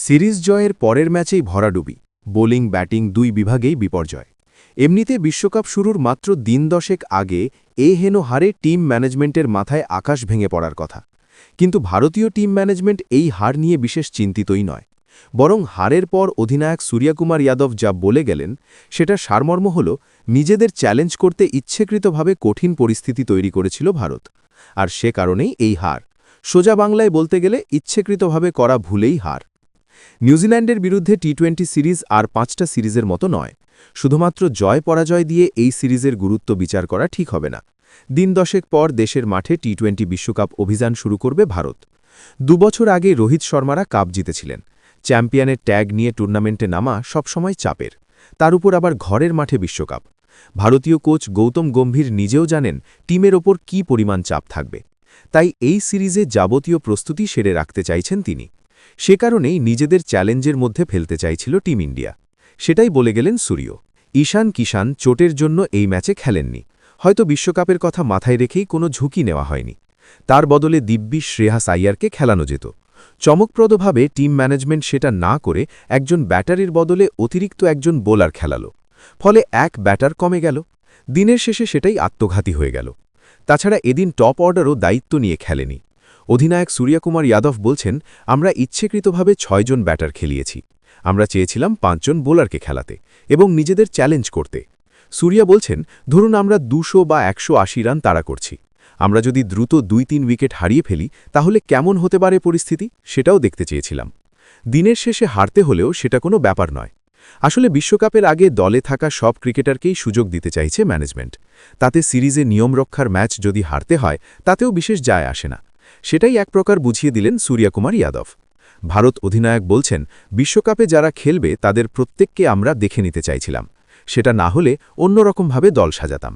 Series জয়ের পরের ম্যাচেই ভরাডুবি, বোলিং ব্যাটিং দুই বিভাগেই বিপর্যয়। এমনিতে বিশ্বকাপ শুরুর মাত্র দিন দশেক আগে হেন হারে টিম ম্যানেজমেন্টের মাথায় আকাশ ভেঙে পড়ার কথা। কিন্তু ভারতীয় টিম ম্যানেজমেন্ট এই হার নিয়ে বিশেষ চিন্তিতই নয়, বরং হারের পর অধিনায়ক সূর্যকুমার যাদব যা বলে গেলেন সেটা সারমর্ম হল নিজেদের চ্যালেঞ্জ করতে ইচ্ছেকৃতভাবে কঠিন পরিস্থিতি তৈরি করেছিল ভারত, আর সে কারণেই এই হার। সোজা বাংলায় বলতে গেলে ইচ্ছেকৃতভাবে করা ভুলেই হার। নিউজিল্যান্ডের বিরুদ্ধে টি-20 সিরিজ আর 5টা সিরিজের মতো নয়। শুধুমাত্র জয় পরাজয় দিয়ে এই সিরিজের গুরুত্ব বিচার করা ঠিক হবে না। দিন দশেক পর দেশের মাঠে টি-20 বিশ্বকাপ অভিযান শুরু করবে ভারত। 2 বছর আগে রোহিত শর্মারা কাপ জিতেছিলেন। চ্যাম্পিয়নের ট্যাগ নিয়ে টুর্নামেন্টে নামা সবসময় চাপের, তার উপর আবার ঘরের মাঠে বিশ্বকাপ। ভারতীয় কোচ গৌতম গম্ভীর নিজেও জানেন টিমের ওপর কী পরিমাণ চাপ থাকবে। তাই এই সিরিজে যাবতীয় প্রস্তুতি সেরে রাখতে চাইছেন তিনি। সে কারণেই নিজেদের চ্যালেঞ্জের মধ্যে ফেলতে চাইছিল টিম ইন্ডিয়া। সেটাই বলে গেলেন সূর্য। ঈশান কিষান চোটের জন্য এই ম্যাচে খেলেননি, হয়তো বিশ্বকাপের কথা মাথায় রেখেই কোনো ঝুঁকি নেওয়া হয়নি। তার বদলে দিব্যি শ্রেয়াস আইয়ারকে খেলানো যেত। চমকপ্রদভাবে টিম ম্যানেজমেন্ট সেটা না করে একজন ব্যাটারের বদলে অতিরিক্ত একজন বোলার খেলালো। ফলে এক ব্যাটার কমে গেল। দিনের শেষে সেটাই আত্মঘাতী হয়ে গেল। তাছাড়া এদিন টপ অর্ডারও দায়িত্ব নিয়ে খেলেনি। অধিনায়ক সূর্যকুমার যাদব বলছেন, আমরা ইচ্ছেকৃতভাবে 6 জন ব্যাটার খেলিয়েছি। আমরা চেয়েছিলাম 5 জন বোলারকে খেলাতে এবং নিজেদের চ্যালেঞ্জ করতে। সূর্যা বলছেন, ধরুন আমরা 200 বা 180 রান তাড়া করছি। আমরা যদি দ্রুত 2-3 উইকেট হারিয়ে ফেলি তাহলে কেমন হতে পারে পরিস্থিতি, সেটাও দেখতে চেয়েছিলাম। দিনের শেষে হারতে হলেও সেটা কোনো ব্যাপার নয়। আসলে বিশ্বকাপের আগে দলে থাকা সব ক্রিকেটারকেই সুযোগ দিতে চাইছে ম্যানেজমেন্ট। তাতে সিরিজে নিয়ম রক্ষার ম্যাচ যদি হারতে হয় তাতেও বিশেষ যায় আসে না। সেটাই এক প্রকার বুঝিয়ে দিলেন সূর্যকুমার যাদব। ভারত অধিনায়ক বলছেন, বিশ্বকাপে যারা খেলবে তাদের প্রত্যেককে আমরা দেখে নিতে চাইছিলাম। সেটা না হলে অন্যরকমভাবে দল সাজাতাম।